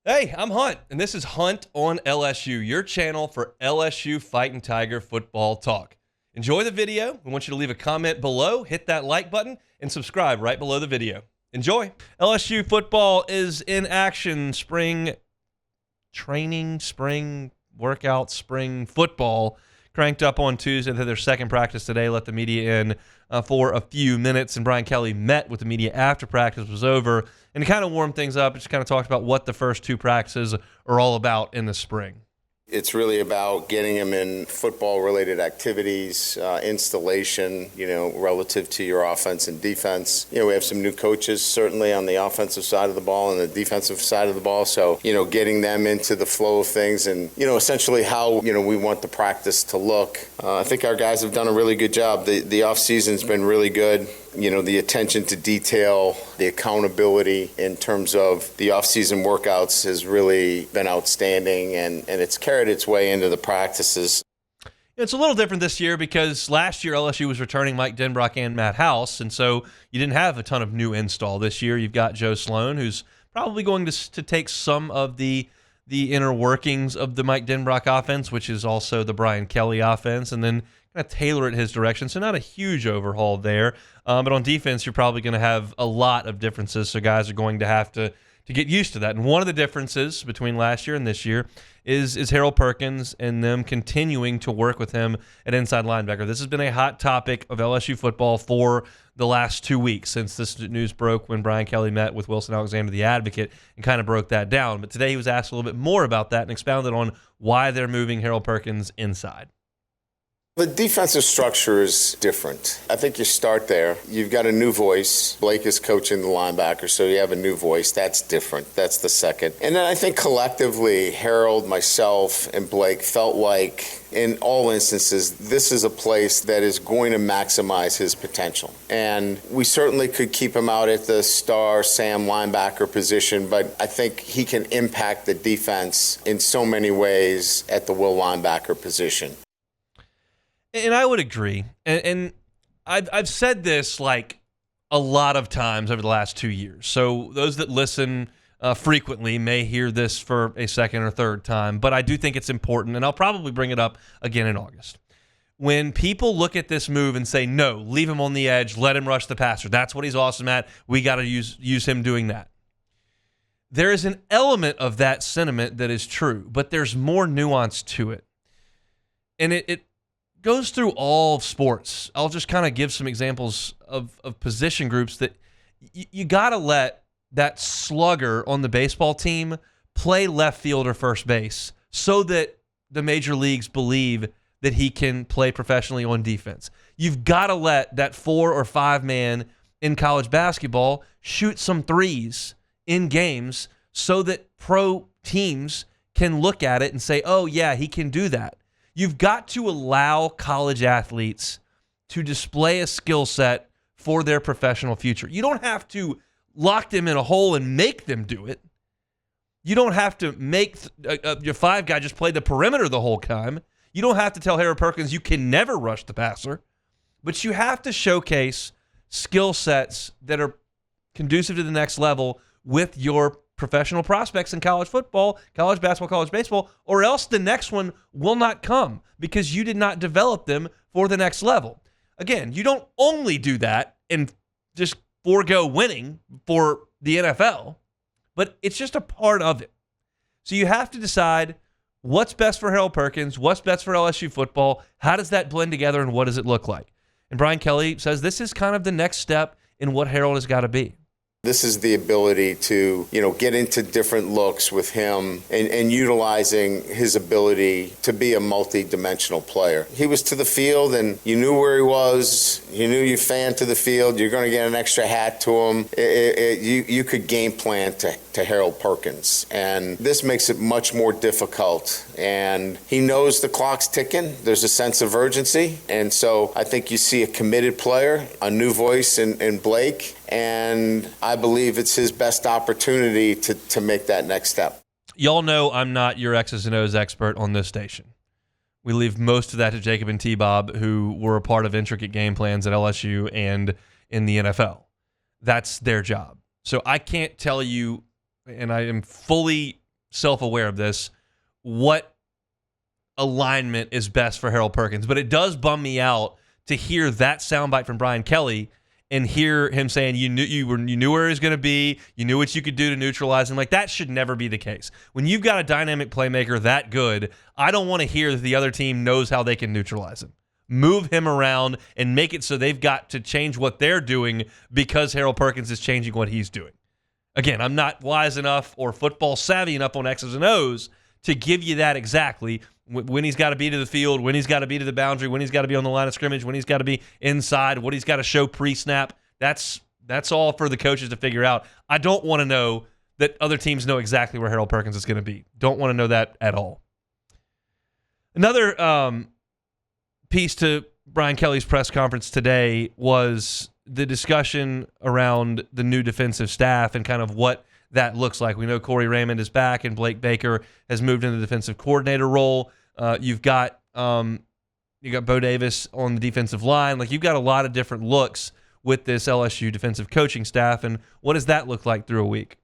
Hey, I'm Hunt, and this is Hunt on LSU, your channel for LSU Fighting Tiger football talk. Enjoy the video. We want you to leave a comment below, hit that like button, and subscribe right below the video. Enjoy. LSU football is in action. Spring training, spring workout, spring football cranked up on Tuesday. They had their second practice today. Let the media in for a few minutes, and Brian Kelly met with the media after practice was over, and to kind of warm things up, just kind of talked about what the first two practices are all about in the spring. It's really about getting them in football-related activities, installation, relative to your offense and defense. We have some new coaches, certainly on the offensive side of the ball and the defensive side of the ball. So, getting them into the flow of things and, essentially how, we want the practice to look. I think our guys have done a really good job. The off-season's been really good. The attention to detail, the accountability in terms of the off-season workouts has really been outstanding, and it's carried its way into the practices. It's a little different this year because last year LSU was returning Mike Denbrock and Matt House, and so you didn't have a ton of new install. This year you've got Joe Sloan, who's probably going to take some of the inner workings of the Mike Denbrock offense, which is also the Brian Kelly offense, and then kind of tailor it his direction. So not a huge overhaul there. But on defense, you're probably going to have a lot of differences, so guys are going to have to get used to that. And one of the differences between last year and this year is Harold Perkins and them continuing to work with him at inside linebacker. This has been a hot topic of LSU football for the last 2 weeks since this news broke when Brian Kelly met with Wilson Alexander, the Advocate, and kind of broke that down. But today he was asked a little bit more about that and expounded on why they're moving Harold Perkins inside. The defensive structure is different. I think you start there. You've got a new voice. Blake is coaching the linebacker, so you have a new voice. That's different. That's the second. And then I think collectively, Harold, myself, and Blake felt like, in all instances, this is a place that is going to maximize his potential. And we certainly could keep him out at the star Sam linebacker position, but I think he can impact the defense in so many ways at the will linebacker position. And I would agree. And I've said this like a lot of times over the last 2 years. So those that listen frequently may hear this for a second or third time, but I do think it's important, and I'll probably bring it up again in August. When people look at this move and say, no, leave him on the edge, let him rush the passer. That's what he's awesome at. We got to use him doing that. There is an element of that sentiment that is true, but there's more nuance to it. And it goes through all sports. I'll just kind of give some examples of position groups that you got to let that slugger on the baseball team play left field or first base so that the major leagues believe that he can play professionally on defense. You've got to let that 4 or 5 man in college basketball shoot some threes in games so that pro teams can look at it and say, oh, yeah, he can do that. You've got to allow college athletes to display a skill set for their professional future. You don't have to lock them in a hole and make them do it. You don't have to make your 5 guy just play the perimeter the whole time. You don't have to tell Harold Perkins you can never rush the passer. But you have to showcase skill sets that are conducive to the next level with your professional prospects in college football, college basketball, college baseball, or else the next one will not come because you did not develop them for the next level. Again, you don't only do that and just forego winning for the NFL, but it's just a part of it. So you have to decide what's best for Harold Perkins, what's best for LSU football, how does that blend together, and what does it look like? And Brian Kelly says this is kind of the next step in what Harold has got to be. This is the ability to, get into different looks with him and utilizing his ability to be a multi-dimensional player. He was to the field and you knew where he was. You knew you fanned to the field. You're going to get an extra hat to him. You could game plan to Harold Perkins. And this makes it much more difficult. And he knows the clock's ticking. There's a sense of urgency. And so I think you see a committed player, a new voice in Blake. And I believe it's his best opportunity to make that next step. Y'all know I'm not your X's and O's expert on this station. We leave most of that to Jacob and T-Bob, who were a part of intricate game plans at LSU and in the NFL. That's their job. So I can't tell you, and I am fully self-aware of this, what alignment is best for Harold Perkins. But it does bum me out to hear that soundbite from Brian Kelly and hear him saying you knew where he was going to be, you knew what you could do to neutralize him. Like, that should never be the case. When you've got a dynamic playmaker that good, I don't want to hear that the other team knows how they can neutralize him. Move him around and make it so they've got to change what they're doing because Harold Perkins is changing what he's doing. Again, I'm not wise enough or football savvy enough on X's and O's to give you that exactly. When he's got to be to the field, when he's got to be to the boundary, when he's got to be on the line of scrimmage, when he's got to be inside, what he's got to show pre-snap. That's all for the coaches to figure out. I don't want to know that other teams know exactly where Harold Perkins is going to be. Don't want to know that at all. Another piece to Brian Kelly's press conference today was the discussion around the new defensive staff and kind of what that looks like. We know Corey Raymond is back and Blake Baker has moved into the defensive coordinator role. You've got Bo Davis on the defensive line. Like, you've got a lot of different looks with this LSU defensive coaching staff. And what does that look like through a week?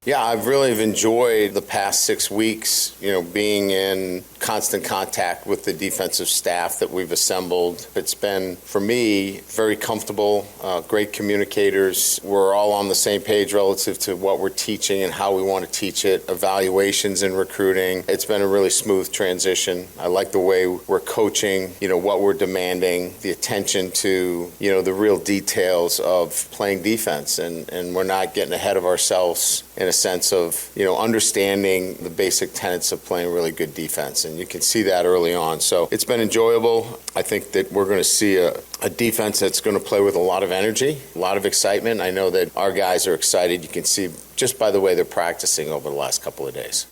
Yeah, I've really enjoyed the past 6 weeks, being in constant contact with the defensive staff that we've assembled. It's been, for me, very comfortable, great communicators. We're all on the same page relative to what we're teaching and how we want to teach it, evaluations and recruiting. It's been a really smooth transition. I like the way we're coaching, what we're demanding, the attention to, the real details of playing defense. And we're not getting ahead of ourselves in a sense of, understanding the basic tenets of playing really good defense. And you can see that early on. So it's been enjoyable. I think that we're going to see a defense that's going to play with a lot of energy, a lot of excitement. I know that our guys are excited. You can see just by the way they're practicing over the last couple of days.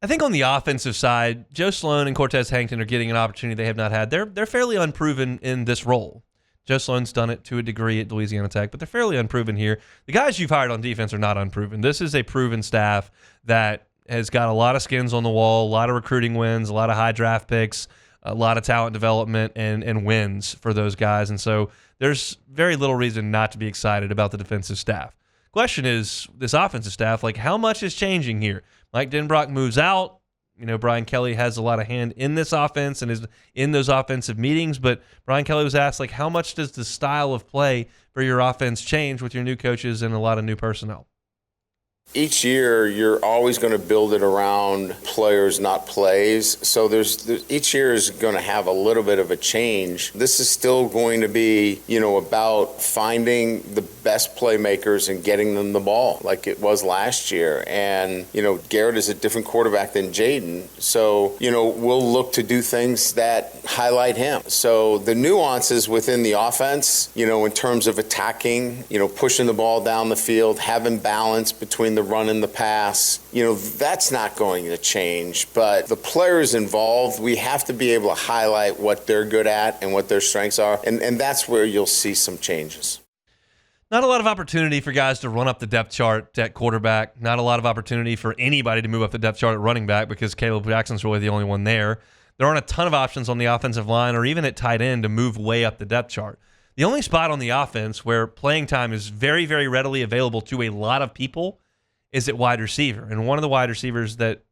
I think on the offensive side, Joe Sloan and Cortez Hankton are getting an opportunity they have not had. They're fairly unproven in this role. Joe Sloan's done it to a degree at Louisiana Tech, but they're fairly unproven here. The guys you've hired on defense are not unproven. This is a proven staff that has got a lot of skins on the wall, a lot of recruiting wins, a lot of high draft picks, a lot of talent development and wins for those guys. And so there's very little reason not to be excited about the defensive staff. Question is, this offensive staff, like, how much is changing here? Mike Denbrock moves out. Brian Kelly has a lot of hand in this offense and is in those offensive meetings, but Brian Kelly was asked, like, how much does the style of play for your offense change with your new coaches and a lot of new personnel? Each year, you're always going to build it around players, not plays. So there's each year is going to have a little bit of a change. This is still going to be, about finding the best playmakers and getting them the ball like it was last year. And, Garrett is a different quarterback than Jaden. So, we'll look to do things that highlight him. So the nuances within the offense, in terms of attacking, pushing the ball down the field, having balance between the run and the pass, that's not going to change. But the players involved, we have to be able to highlight what they're good at and what their strengths are. And that's where you'll see some changes. Not a lot of opportunity for guys to run up the depth chart at quarterback. Not a lot of opportunity for anybody to move up the depth chart at running back because Caleb Jackson's really the only one there. There aren't a ton of options on the offensive line or even at tight end to move way up the depth chart. The only spot on the offense where playing time is very, very readily available to a lot of people is at wide receiver. And one of the wide receivers that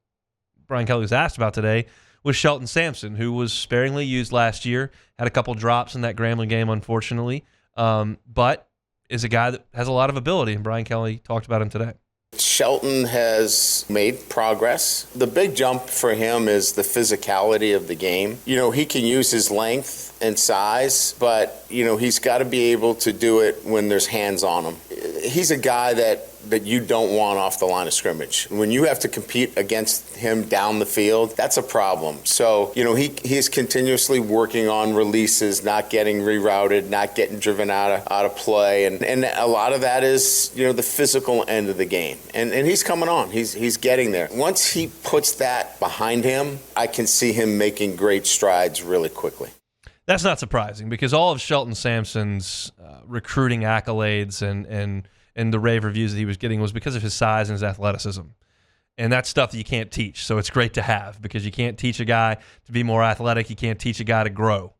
Brian Kelly was asked about today was Shelton Sampson, who was sparingly used last year, had a couple drops in that Grambling game, unfortunately, but is a guy that has a lot of ability, and Brian Kelly talked about him today. Shelton has made progress. The big jump for him is the physicality of the game. He can use his length and size, but, he's got to be able to do it when there's hands on him. He's a guy that you don't want off the line of scrimmage. When you have to compete against him down the field, that's a problem. So, he's continuously working on releases, not getting rerouted, not getting driven out of play. And a lot of that is, the physical end of the game. And he's coming on. He's getting there. Once he puts that behind him, I can see him making great strides really quickly. That's not surprising because all of Shelton Sampson's recruiting accolades and the rave reviews that he was getting was because of his size and his athleticism. And that's stuff that you can't teach. So it's great to have because you can't teach a guy to be more athletic. You can't teach a guy to grow.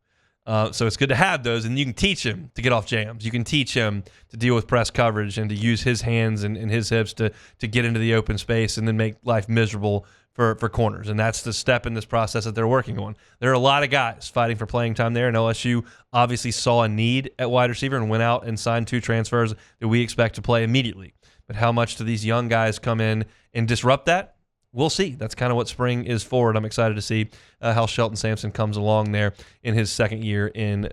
So it's good to have those, and you can teach him to get off jams. You can teach him to deal with press coverage and to use his hands and his hips to get into the open space and then make life miserable for corners. And that's the step in this process that they're working on. There are a lot of guys fighting for playing time there, and LSU obviously saw a need at wide receiver and went out and signed 2 transfers that we expect to play immediately. But how much do these young guys come in and disrupt that? We'll see. That's kind of what spring is for, and I'm excited to see how Shelton Sampson comes along there in his second year in,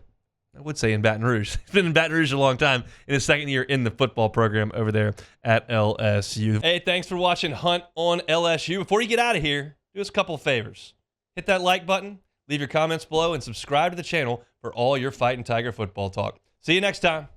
I would say in Baton Rouge. He's been in Baton Rouge a long time, in his second year in the football program over there at LSU. Hey, thanks for watching Hunt on LSU. Before you get out of here, do us a couple of favors. Hit that like button, leave your comments below, and subscribe to the channel for all your Fighting Tiger football talk. See you next time.